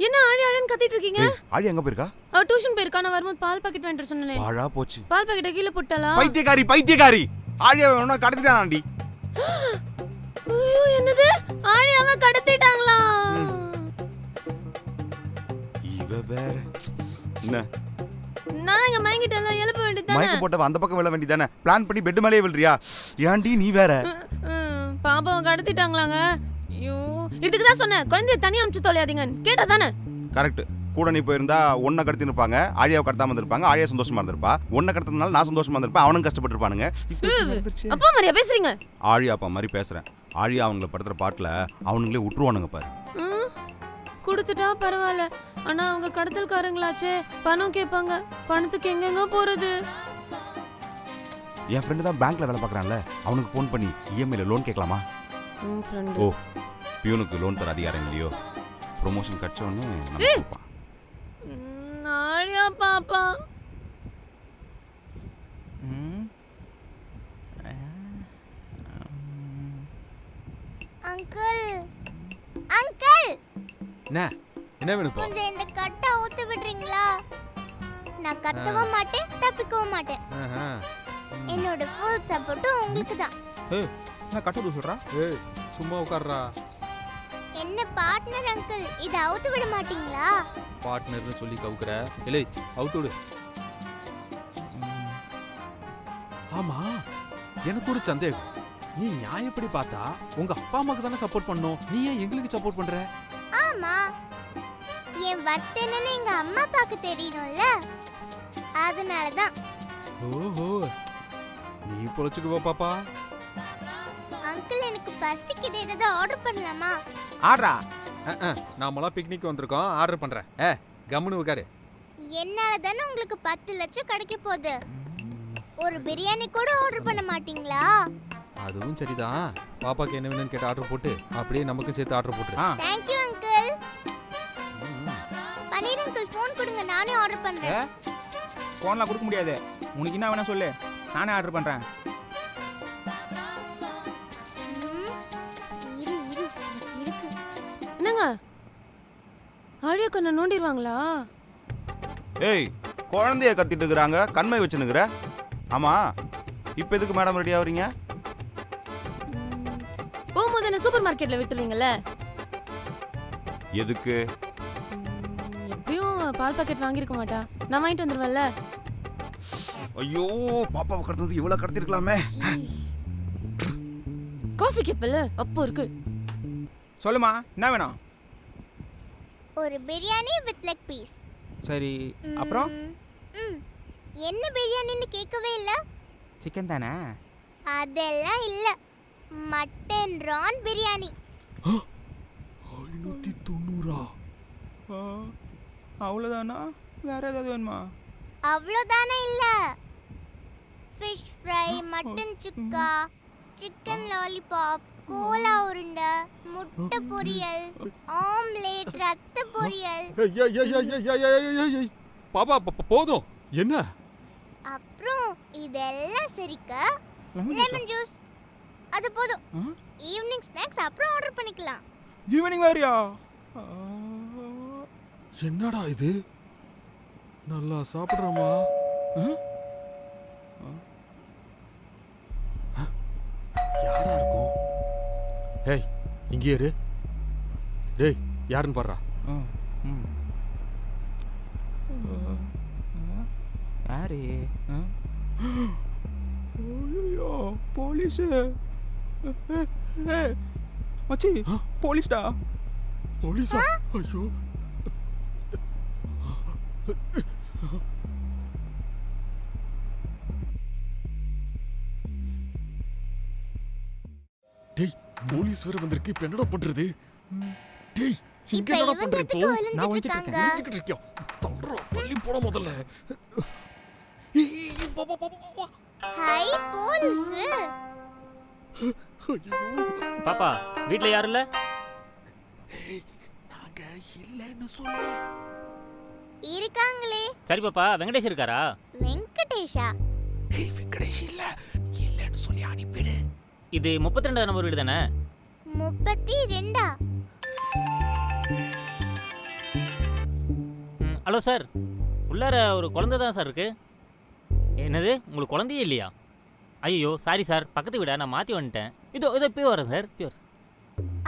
என்ன ஆழி ஆழின்னு கத்திட்டு இருக்கீங்க? ஆழி எங்க போயிருக்கா? டியூஷன் போயிருக்கா. நான் வரும்போது பால் பாக்கெட் வாங்கிட்டு சொன்னேனே. பாழா போச்சு. பால் பாக்கெட்ட கீழ போட்டலா? பைத்தியக்காரி ஆழி அவன கடத்திட்டானாண்டி. ஐயோ என்னது? ஆழி அவன் கடத்திட்டாங்களா? இவ வேற என்ன? நான் இங்க மயங்கிட்டல எழுப்ப வேண்டியதானே. மயக்க போட்டவ அந்த பக்கம் விழ வேண்டியதானே. பிளான் பண்ணி பெட் மேலயே விழுறியா? ஏன்டி நீ வேற? பாப்பாவை கடத்திட்டாங்களாங்க. ஐயோ இதுக்கு தான் சொன்னேன் குழந்தைய தனியா அனுப்பிச்சு தொலையாதீங்க. கேட்டா தானே? கரெக்ட். கூட நீ போயிருந்தா ஒன்ன கடத்தி இருப்பாங்க, ஆழியாவை கடத்தாம இருந்திருப்பாங்க. ஆழியா சந்தோஷமா இருந்திருப்பா. ஒன்ன கடத்தினால நான் சந்தோஷமா இருந்திருப்பேன். அவனும் கஷ்டப்பட்டு இருப்பானுங்க. அப்பா மாதிரியா பேசுறீங்க? ஆழியா அப்பா மாதிரி பேசுறேன். ஆழியா அவங்கள படுத்துற பாட்டுல அவனுங்களே விட்டுருவானுங்க பாரு. கொடுத்துட்டா பரவாயில்ல. ஆனா அவங்க கடத்தல்காரங்களாச்சே, பணம் கேட்பாங்க. பணத்துக்கு எங்கெங்க போறது? என் ஃப்ரெண்டு தான் பேங்க்ல வேலை பார்க்கறான்ல, அவனுக்கு ஃபோன் பண்ணி இஎம்ஐல லோன் கேட்கலாமா? ஓ பியூனுக்கு லோன் தர அதிகாரம் இல்லையோ? ப்ரொமோஷன் கிடைச்ச உடனே நம்ம கொடுப்பான். ஆழியா பாப்பா அங்கிள் அங்கிள் என்ன வேணும்? கொஞ்சம் இந்த கட்டை ஊத்து விடுறீங்களா? நான் கத்தவும் மாட்டேன், தப்பிக்கவும் மாட்டேன். என்னோட ஃபுல் சப்போர்ட் உங்களுக்கு தான். ஏய் நான் கட்ட ஊத்து சொல்றா. ஏய் சும்மா உட்கார்றா. என்ன பார்ட்னர் அங்கிள், இத அவுத்து விட மாட்டீங்களா? பார்ட்னர்னு சொல்லி கவுக்குற. ஏலே அவுத்து விடு. ஆமா எனக்கு ஒரு சந்தேகம். நீ நியாயப்படி பார்த்தா உங்க அப்பா அம்மாக்கு தானே சப்போர்ட் பண்ணணும். நீ ஏன் எங்களுக்கு சப்போர்ட் பண்ற? ஆமா, என் வர்த் என்னன்னு எங்க அம்மா அப்பாக்கு தெரியணும்ல, அதனால தான். ஓஹோ நீ பொழைச்சுக்குவா பாப்பா. அங்கிள் எனக்கு பசிக்குது, ஏதாவது ஆர்டர் பண்ணலாமா? ஆர்டரா? நாமலாம் பிக்னிக் வந்திருக்கோம், ஆர்டர் பண்றேன். கம்முன்னு உட்காரு. என்னால தானே உங்களுக்கு 10 லட்சம் கிடைக்க போகுது. ஒரு பிரியாணி கூட ஆர்டர் பண்ண மாட்டீங்களா? அதுவும் சரிதான். பாப்பாக்கு என்ன வேணும்னு கேட்டு ஆர்டர் போட்டு அப்படியே நமக்கு சேர்த்து ஆர்டர் போட்டு. Thank you uncle. Paneer uncle phone கொடுங்க, நானே ஆர்டர் பண்றேன். ஃபோன்லாம் கொடுக்க முடியாது. உனக்கு என்ன வேணா சொல்லு, நானே ஆர்டர் பண்றேன். என்னங்க ஆழியா கண்ணை நோண்டிடுவாங்களா? ஏய் குழந்தைய கத்திட்டு இருக்கிறாங்க, கண்மை வச்சுனுக்குற. ஆமா இப்போ எதுக்கு மேடம் ரெடி ஆகுறீங்க? போகும்போது என்ன சூப்பர் மார்க்கெட்ல விட்டுருவீங்கல்ல? எதுக்கு? எப்படியும் பால் பாக்கெட் வாங்கியிருக்க மாட்டா, நான் வாங்கிட்டு வந்துருவேன்ல. ஐயோ பாப்பாவை கடத்தினது இவ்வளவு கடத்திருக்கலாமே. காஃபி கேப்பல அப்போ இருக்கு. சொல்லுமா என்ன வேணும்? ஒரு பிரியாணி வித் லெக் பீஸ். சரி அப்புறம்? என்ன பிரியாணின்னு கேட்கவே இல்ல. சிக்கன் தானே? அதெல்லாம் இல்ல, மட்டன் ரான் பிரியாணி. 590. அவ்வளோதானா? வேற ஏதாவது வேணுமா? அவ்வளோதானே இல்ல, ஃபிஷ் ஃப்ரை, மட்டன் சுக்கா, சிக்கன் லாலிபாப், கோலா உருண்டை, முட்டை பொரியல், ஆம்லேட், ரத்த பொரியல். பாப்பா போதும். என்ன? அப்புறம் இதெல்லாம் சரிக்க லெமன் ஜூஸ். அது போதும். ஈவினிங் ஸ்நாக்ஸ் அப்புறம் ஆர்டர் பண்ணிக்கலாம். ஈவினிங் வேறியா? என்னடா இது? நல்லா சாப்பிடுறோமா? யாரா இருக்கும்? ஏய் இங்கே இரு. டேய் யாருன்னு பாடுறா. யாரு? ஐயோ போலீஸ். மச்சி போலீஸ்டா. போலீஸா? ஐயோ டேய் போலீஸ் வேற வந்திருக்கு. இப்ப என்னடா பண்றது? டேய் இங்க என்னடா பண்ற இப்போ? நான் ஒளிஞ்சிட்டு இருக்கேன். தள்ளி போட முதல்ல. Hi police. பாப்பா வீட்ல யாரும் இல்ல? நாங்க இல்லன்னு சொல்லு. இருக்காங்களே. சரி பாப்பா வெங்கடேஷ் இருக்காரா? வெங்கடேஷா? வெங்கடேஷ் இல்லன்னு சொல்லி அனுப்பிடு. இது 32 நம்பர் வீடு தானே? 32. ஹலோ சார், உள்ளார ஒரு குழந்தை தான் சார் இருக்கு. என்னது, உங்களுக்கு குழந்தையே இல்லையா? ஐயோ சாரி சார், பக்கத்து வீடா, நான் மாற்றி வந்துட்டேன். இதோ இப்போ வரேன் சார்.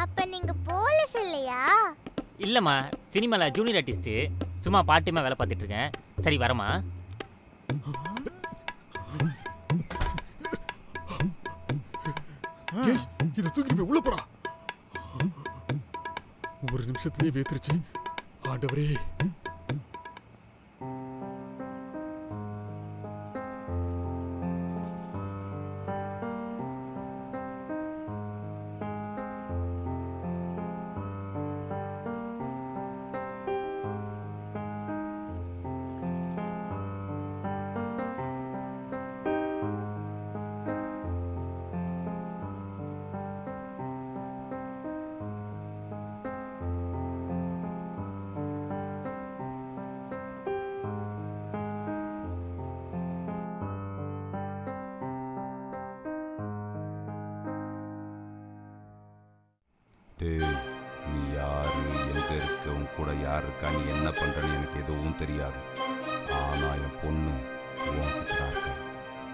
அப்ப நீங்க போலீஸ் இல்லையா? இல்லைம்மா, சினிமாவில் ஜூனியர் ஆர்டிஸ்ட்டு, சும்மா பார்ட் வேலை பார்த்துட்டு இருக்கேன். சரி வரமா? இது தூக்கி போய் உள்ள போடா. ஒரு நிமிஷத்துலயே வேத்துருச்சு. ஆண்டவரே, நீ யாரு, எங்க இருக்க, உன் கூட யார் இருக்கா, நீ என்ன பண்றன்னு எனக்கு எதுவும் தெரியாது. ஆனா என் பொண்ணு உன்கிட்ட தான் இருக்கா.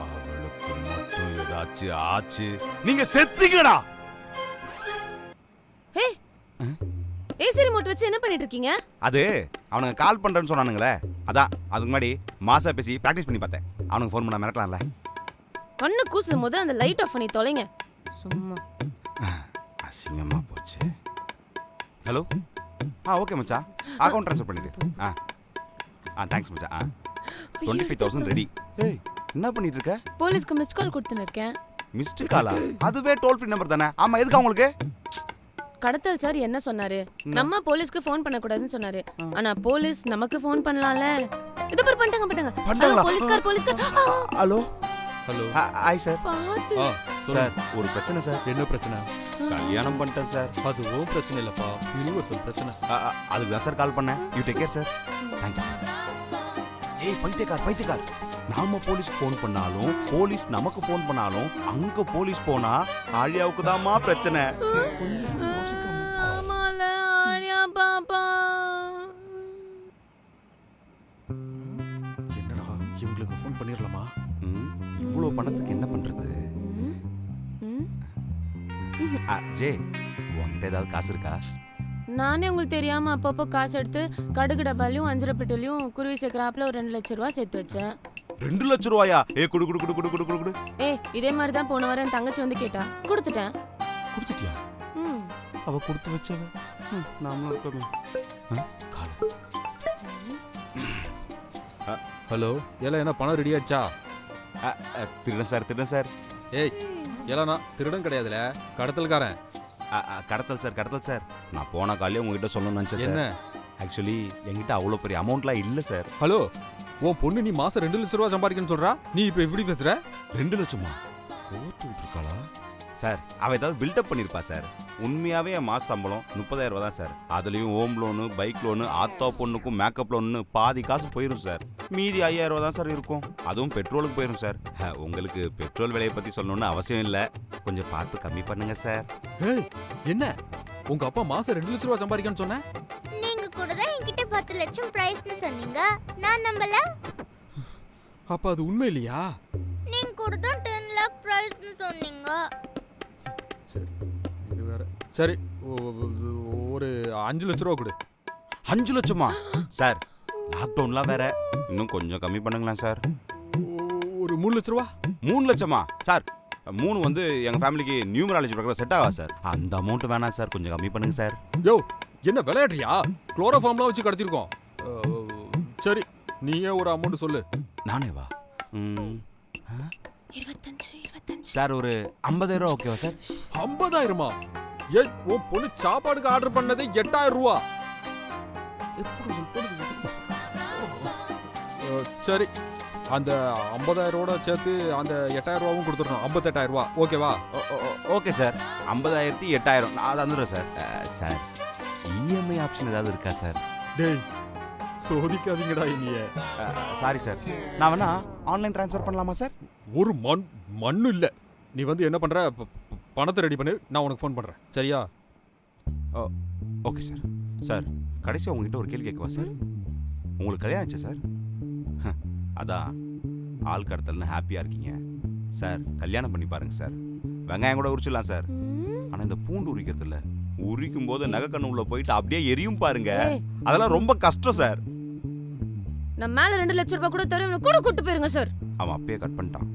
அவளுக்கு மட்டும் ஏதாச்சும் ஆச்சு, நீங்க செத்துக்கடா. ஏசி ரிமோட் வச்சு என்ன பண்ணிட்டு இருக்கீங்க? அது அவனுங்க கால் பண்றேன்னு சொன்னானுங்களே, அதான் அதுக்கு முன்னாடி மாசா பேசி பிராக்டிஸ் பண்ணி பார்த்தேன். அவனுக்கு ஃபோன் பண்ண மிரட்டலாம்ல. கண்ணு கூசும் போது அந்த லைட் ஆஃப் பண்ணி தொலைங்க சும்மா. அசிங்கமா போச்சு. ஹலோ, ஓகே மச்சான், அக்கௌண்ட் ட்ரான்ஸ்ஃபர் பண்ணிடு. தேங்க்ஸ் மச்சான். 25,000 ரெடி. ஏய், என்ன பண்ணிட்டு இருக்க? போலீஸ்க்கு மிஸ்ட் கால் கொடுத்துன்னு இருக்கேன். மிஸ்டு காலா? அதுவே டோல் ஃப்ரீ நம்பர் தானே. ஆமா, எதுக்கு உங்களுக்கு? கடத்தல் சார் என்ன சொன்னாரு? நம்ம போலீஸ்க்கு ஃபோன் பண்ண கூடாதுன்னு சொன்னாரு. ஆனா போலீஸ் நமக்கு ஃபோன் பண்ணலாம்ல. இது பேர் பண்ணிட்டாங்க. ஹலோ போலீஸ்கார். Hello hello. Hi sir. பாத்து சார், ஒரு பிரச்சனை சார். என்ன பிரச்சனை? கல்யாணம் பண்ணிட்டேன் சார். அதுவும் பிரச்சனை இல்லப்பா, யூனிவர்சல் பிரச்சனை. அதுக்கு தான் சார் கால் பண்ணேன். You take care sir. Thank you sir. ஏய் பைத்தியக்கார், நாம போலீஸ்க்கு ஃபோன் பண்ணாலும் போலீஸ் நமக்கு ஃபோன் பண்ணாலும் அங்க போலீஸ் போனா ஆழியாவுக்கு தான்மா பிரச்சனை. ஆமால ஆழியா பாப்பா. என்னடா, இவங்களுக்கு ஃபோன் பண்ணிரலாமா? இவ்வளவு பணத்துக்கு என்ன பண்றது? ஜே, உன்கிட்ட ஏதாவது காசு இருக்கா? நானே உங்களுக்கு தெரியாம அப்பப்போ காசு எடுத்து கடுகு டப்பாலையும் அஞ்சரை பெட்டிலையும் குருவி சேர்க்கிறாப்புல ஒரு 2 லட்சம் ரூபா சேர்த்து வச்சேன். 2 லட்சம் ரூபாயா? குடு. இதே மாதிரி தான் போன வாரம் என் தங்கச்சி வந்து கேட்டா, கொடுத்துட்டேன். கொடுத்துட்டியா? அவ கொடுத்து வச்சவ நாமளும் இருக்கோமே. ஹலோ, எல்லாம் என்ன பணம் ரெடி ஆச்சா? திருடன் சார். ஏய், எல்லாம் நான் திருடன் கிடையாதுல, கடத்தல்காரன். கடத்தல் சார். நான் போன காலையே உங்ககிட்ட சொல்லணும்னு நினைச்சேன் சார். என்ன? ஆக்சுவலி என்கிட்ட அவ்வளோ பெரிய அமௌண்ட்லாம் இல்லை சார். ஹலோ, உன் பொண்ணு நீ மாசம் 2 லட்சம் ரூபா சம்பாதிக்கணும்னு சொல்றா, நீ இப்ப எப்படி பேசுற? 2 லட்சமா? ஓத்து விட்டுருக்காளா சார்? அவ ஏதாவது பில்டப் பண்ணிருப்பா சார். உண்மையாவே என் மாச சம்பளம் 30,000 ரூபா தான் சார். அதுலயும் ஹோம் லோனு, பைக் லோனு, ஆத்தா பொண்ணுக்கும் மேக்கப் லோனு பாதி காசு போயிடும் சார். மீதி 5,000 ரூபா தான் சார் இருக்கும். அதுவும் பெட்ரோலுக்கு போயிடும் சார். உங்களுக்கு பெட்ரோல் விலையை பத்தி சொல்லணும்னு அவசியம் இல்லை. கொஞ்சம் பார்த்து கம்மி பண்ணுங்க சார். ஏய், என்ன உங்க அப்பா மாசம் 2 லட்சம் ரூபா சம்பாதிக்கணும்னு சொன்ன? நீங்க கூட தான் என்கிட்ட 10 லட்சம் பிரைஸ்னு சொன்னீங்க. நான் நம்பல. அப்ப அது உண்மை இல்லையா? நீங்க கூட தான் 10 lakh பிரைஸ்னு சொன்னீங்க. சரி, இது வேற. சரி, ஒரு 5 லட்சம் ரூபா கொடு. 5 லட்சமா சார்? லாக்டவுன்லாம் வேற. இன்னும் கொஞ்சம் கம்மி பண்ணுங்களேன் சார். ஒரு 3 லட்சம் ரூபா. 3 லட்சமா சார்? 3 வந்து எங்க ஃபேமிலிக்கு நியூமராலஜி பிரகாரம் செட் ஆகா சார். அந்த அமௌண்ட் வேணாம் சார், கொஞ்சம் கம்மி பண்ணுங்க சார். யோ, என்ன விளையாடுறியா? குளோரோஃபார்ம்லாம் வச்சு கடத்திருக்கோம். சரி, நீயே ஒரு அமௌண்ட் சொல்லு. நானே வா. 25 சார், ஒரு 50,000 ரூபா ஓகேவா சார்? 50,000மா? ஏய், உன் பொண்ணு சாப்பாடுக்கு ஆர்டர் பண்ணது 8,000 ரூபா. சரி, அந்த 50,000 சேர்த்து அந்த 8,000 ரூபாவும் கொடுத்துடணும். 58,000 ரூபா ஓகேவா? Okay sir. 50,000 8,000 நான் அதை வந்துடுறேன் சார். சார், இஎம்ஐ ஆப்ஷன் ஏதாவது இருக்கா சார்? டேய், சோதிக்காதீங்கடா இனிய. சாரி சார், நான் வேணா ஆன்லைன் ட்ரான்ஸ்ஃபர் பண்ணலாமா சார்? ஒரு மண்ணு இல்லை. நீ வந்து என்ன பண்ற, பணத்தை ரெடி பண்ணு, நான் உனக்கு ஃபோன் பண்றேன். சரியா? Okay sir. சார், கடைசியாக உங்ககிட்ட ஒரு கேள்வி கேட்கவா சார்? உங்களுக்கு கல்யாணம் ஆச்சா சார்? அதான் ஆள் கடத்தல்னு ஹாப்பியாக இருக்கீங்க சார். கல்யாணம் பண்ணி பாருங்க சார். வெங்காயம் கூட உரிச்சிடலாம் சார். ஆனால் இந்த பூண்டு உரிக்கிறதுல உரிக்கும் போது நகைக்கண்ணு உள்ள போயிட்டு அப்படியே எரியும் பாருங்க. அதெல்லாம் ரொம்ப கஷ்டம் சார். நம்ம மேல 2 லட்சம் ரூபாய் கூட தரும், இவனை கூட கூட்டு போயிருங்க சார். அவன் அப்பயே கட் பண்ணிட்டான்.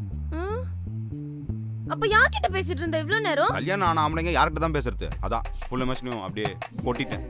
அப்ப யார்கிட்ட பேசிட்டு இருந்த இவ்ளோ நேரம்? கல்யாணம் ஆன ஆம்பளைங்க யார்கிட்ட தான் பேசுறது? அதான் ஃபுல் எமோஷனையும் அப்படியே கொட்டிட்டேன்.